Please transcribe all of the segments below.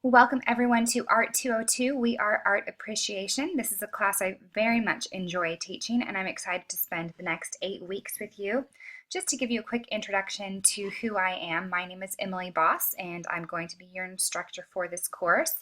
Welcome everyone to Art 202. We are Art Appreciation. This is a class I very much enjoy teaching, and I'm excited to spend the next 8 weeks with you. Just to give you a quick introduction to who I am, my name is Emily Boss, and I'm going to be your instructor for this course.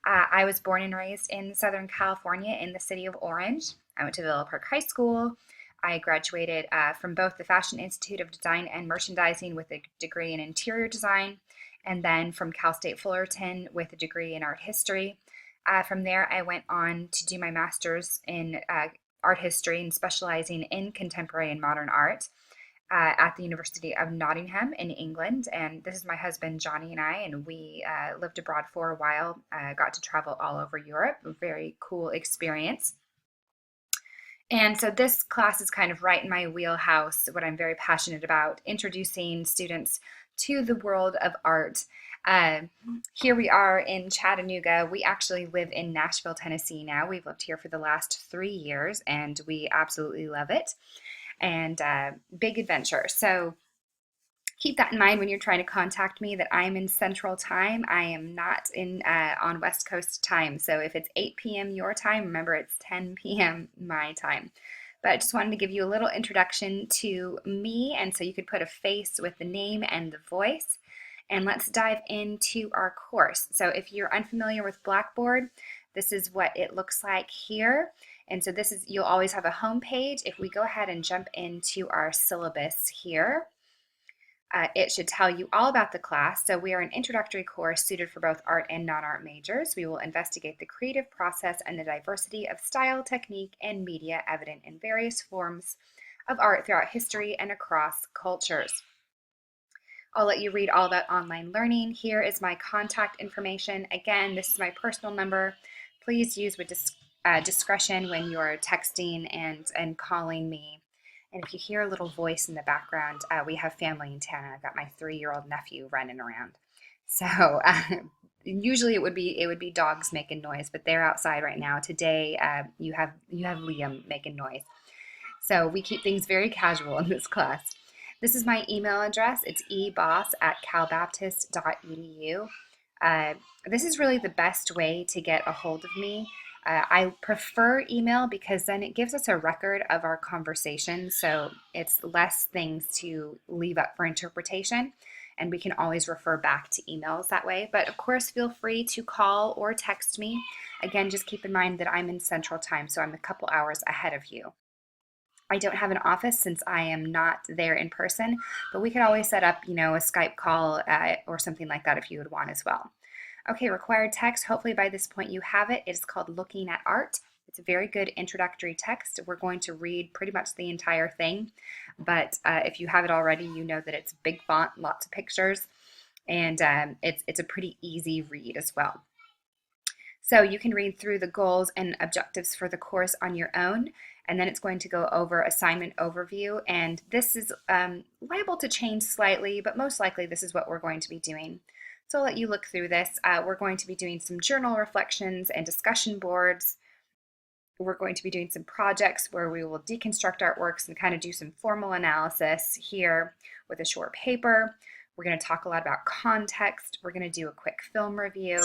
I was born and raised in Southern California in the city of Orange. I went to Villa Park High School. I graduated from both the Fashion Institute of Design and Merchandising with a degree in interior design, and then from Cal State Fullerton with a degree in art history. From there, I went on to do my master's in art history and specializing in contemporary and modern art at the University of Nottingham in England. And this is my husband, Johnny, and I, and we lived abroad for a while, got to travel all over Europe. A very cool experience. And so this class is kind of right in my wheelhouse, what I'm very passionate about, introducing students to the world of art. Uh, Here we are in Chattanooga. We actually live in Nashville, Tennessee now. We've lived here for the last 3 years and we absolutely love it. And big adventure. So keep that in mind when you're trying to contact me that I'm in Central Time. I am not in on West Coast time. So if it's 8 p.m. your time, remember it's 10 p.m. my time. But I just wanted to give you a little introduction to me, and so you could put a face with the name and the voice. And let's dive into our course. So if you're unfamiliar with Blackboard, this is what it looks like here. And so this is, you'll always have a home page. If we go ahead and jump into our syllabus here, it should tell you all about the class. So we are an introductory course suited for both art and non-art majors. We will investigate the creative process and the diversity of style, technique, and media evident in various forms of art throughout history and across cultures. I'll let you read all about online learning. Here is my contact information. Again, this is my personal number. Please use with discretion when you're texting and calling me. And if you hear a little voice in the background, we have family in town. I've got my 3-year-old nephew running around. So usually it would be dogs making noise, but they're outside right now. Today you have Liam making noise. So we keep things very casual in this class. This is my email address. It's eboss@calbaptist.edu. This is really the best way to get a hold of me. I prefer email because then it gives us a record of our conversation, so it's less things to leave up for interpretation, and we can always refer back to emails that way. But of course, feel free to call or text me. Again, just keep in mind that I'm in Central Time, so I'm a couple hours ahead of you. I don't have an office since I am not there in person, but we could always set up, a Skype call or something like that if you would want as well. Okay, required text. Hopefully by this point you have it. It's called Looking at Art. It's a very good introductory text. We're going to read pretty much the entire thing, but if you have it already, you know that it's big font, lots of pictures, and it's a pretty easy read as well. So you can read through the goals and objectives for the course on your own, and then it's going to go over assignment overview, and this is liable to change slightly, but most likely this is what we're going to be doing. So I'll let you look through this. We're going to be doing some journal reflections and discussion boards. We're going to be doing some projects where we will deconstruct artworks and kind of do some formal analysis here with a short paper. We're going to talk a lot about context. We're going to do a quick film review.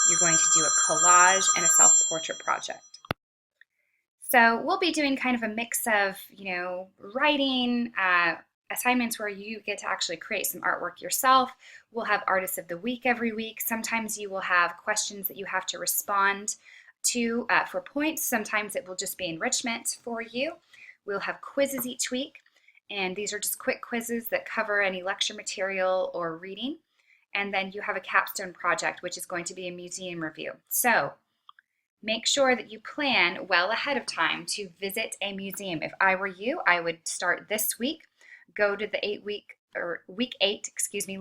You're going to do a collage and a self-portrait project. So we'll be doing kind of a mix of, writing, assignments where you get to actually create some artwork yourself. We'll have Artist of the Week every week. Sometimes you will have questions that you have to respond to for points. Sometimes it will just be enrichment for you. We'll have quizzes each week, and these are just quick quizzes that cover any lecture material or reading. And then you have a capstone project, which is going to be a museum review. So make sure that you plan well ahead of time to visit a museum. If I were you, I would start this week, go to the week 8,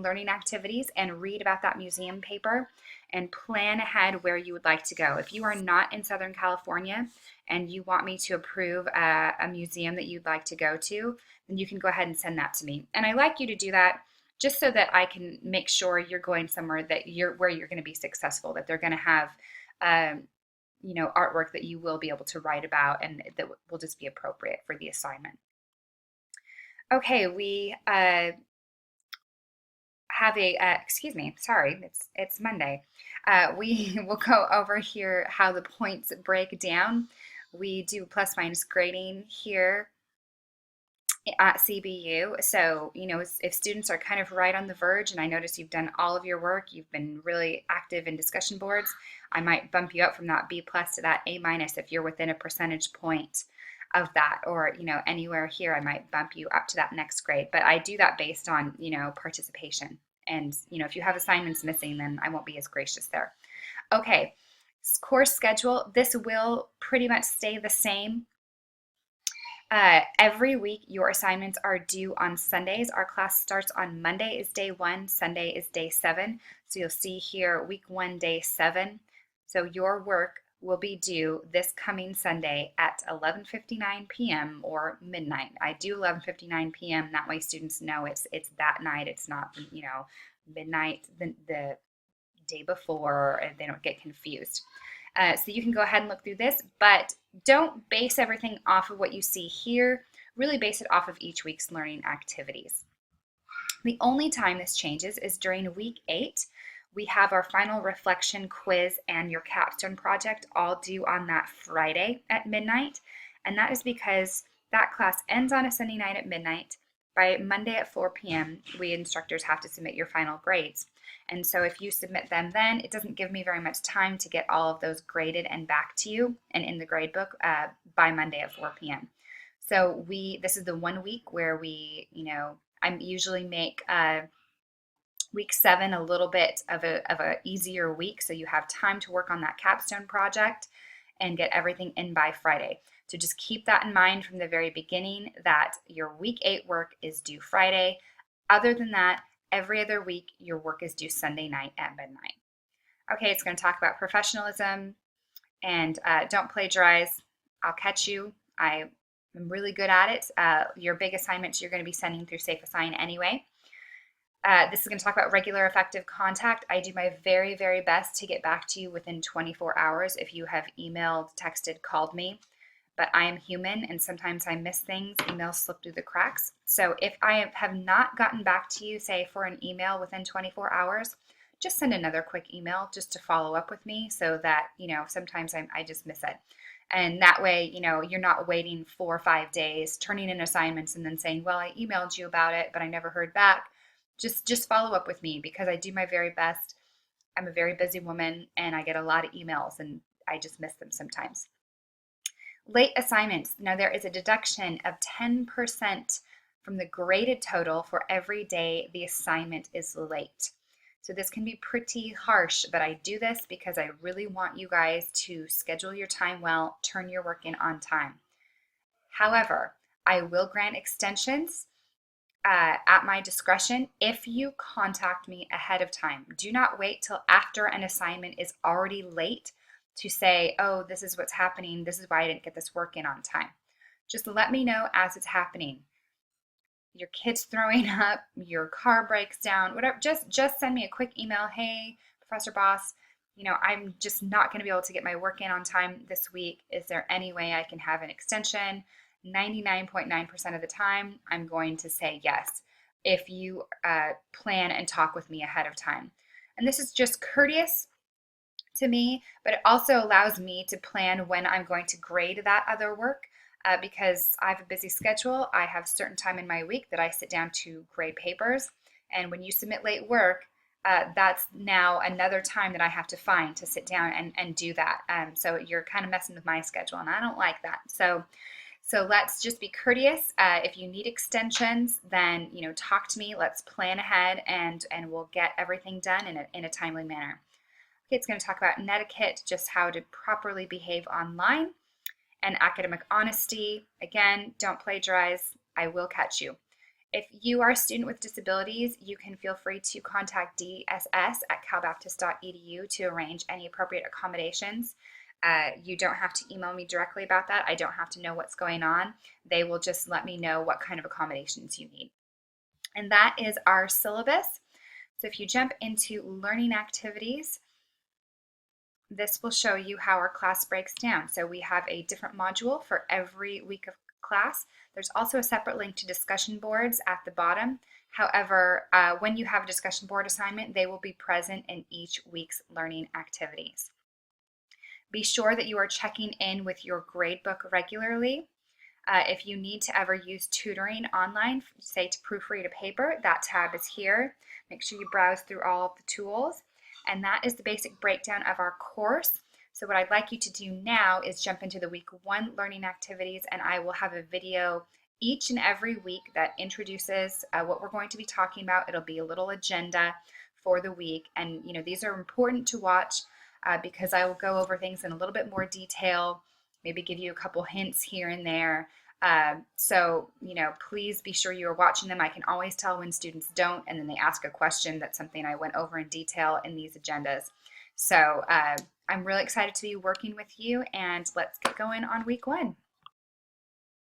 learning activities and read about that museum paper and plan ahead where you would like to go. If you are not in Southern California and you want me to approve a museum that you'd like to go to, then you can go ahead and send that to me. And I like you to do that just so that I can make sure you're going somewhere where you're going to be successful, that they're going to have artwork that you will be able to write about and that will just be appropriate for the assignment. Okay, we have a, excuse me, sorry, it's Monday. We will go over here how the points break down. We do plus minus grading here at CBU. So, if students are kind of right on the verge and I notice you've done all of your work, you've been really active in discussion boards, I might bump you up from that B plus to that A minus if you're within a percentage point of that, or anywhere here I might bump you up to that next grade. But I do that based on participation, and if you have assignments missing, then I won't be as gracious there. Okay, course schedule, this will pretty much stay the same. Every week, your assignments are due on Sundays. Our class starts on Monday is day 1, Sunday is day 7. So you'll see here week 1, day 7. So your work will be due this coming Sunday at 11:59 p.m. or midnight. I do 11:59 p.m. That way students know it's that night. It's not midnight the day before, and they don't get confused. So you can go ahead and look through this, but don't base everything off of what you see here. Really base it off of each week's learning activities. The only time this changes is during week 8. We have our final reflection quiz and your capstone project all due on that Friday at midnight. And that is because that class ends on a Sunday night at midnight. By Monday at 4 p.m., we instructors have to submit your final grades. And so if you submit them then, it doesn't give me very much time to get all of those graded and back to you and in the grade book by Monday at 4 p.m. So this is the 1 week where I usually make week 7 a little bit of a easier week, so you have time to work on that capstone project and get everything in by Friday. So just keep that in mind from the very beginning, that your week 8 work is due Friday. Other than that, every other week, your work is due Sunday night at midnight. Okay, it's going to talk about professionalism and don't plagiarize. I'll catch you. I am really good at it. Your big assignments you're going to be sending through Safe Assign anyway. This is going to talk about regular effective contact. I do my very, very best to get back to you within 24 hours if you have emailed, texted, called me. But I am human and sometimes I miss things. Emails slip through the cracks. So if I have not gotten back to you, say for an email within 24 hours, just send another quick email just to follow up with me, so that, sometimes I just miss it. And that way, you're not waiting 4 or 5 days, turning in assignments and then saying, well, I emailed you about it, but I never heard back. Just follow up with me, because I do my very best. I'm a very busy woman and I get a lot of emails and I just miss them sometimes. Late assignments. Now there is a deduction of 10% from the graded total for every day the assignment is late. So this can be pretty harsh, but I do this because I really want you guys to schedule your time well, turn your work in on time. However, I will grant extensions at my discretion if you contact me ahead of time. Do not wait till after an assignment is already late to say, oh, this is what's happening. This is why I didn't get this work in on time. Just let me know as it's happening. Your kid's throwing up, your car breaks down, whatever, just send me a quick email. Hey, Professor Boss, I'm just not going to be able to get my work in on time this week. Is there any way I can have an extension? 99.9% of the time, I'm going to say yes if you plan and talk with me ahead of time. And this is just courteous to me, but it also allows me to plan when I'm going to grade that other work, because I have a busy schedule. I have a certain time in my week that I sit down to grade papers, and when you submit late work, that's now another time that I have to find to sit down and do that. So you're kind of messing with my schedule, and I don't like that. So let's just be courteous. If you need extensions, then talk to me. Let's plan ahead, and we'll get everything done in a timely manner. Okay, it's going to talk about netiquette, just how to properly behave online, and academic honesty. Again, don't plagiarize. I will catch you. If you are a student with disabilities, you can feel free to contact DSS at calbaptist.edu to arrange any appropriate accommodations. You don't have to email me directly about that. I don't have to know what's going on. They will just let me know what kind of accommodations you need. And that is our syllabus. So if you jump into learning activities, this will show you how our class breaks down. So we have a different module for every week of class. There's also a separate link to discussion boards at the bottom. However, when you have a discussion board assignment, they will be present in each week's learning activities. Be sure that you are checking in with your gradebook regularly. If you need to ever use tutoring online, say to proofread a paper, that tab is here. Make sure you browse through all of the tools. And that is the basic breakdown of our course. So what I'd like you to do now is jump into the week 1 learning activities, and I will have a video each and every week that introduces what we're going to be talking about. It'll be a little agenda for the week, and these are important to watch because I will go over things in a little bit more detail, maybe give you a couple hints here and there. So, please be sure you are watching them. I can always tell when students don't, and then they ask a question that's something I went over in detail in these agendas. So I'm really excited to be working with you, and let's get going on week 1.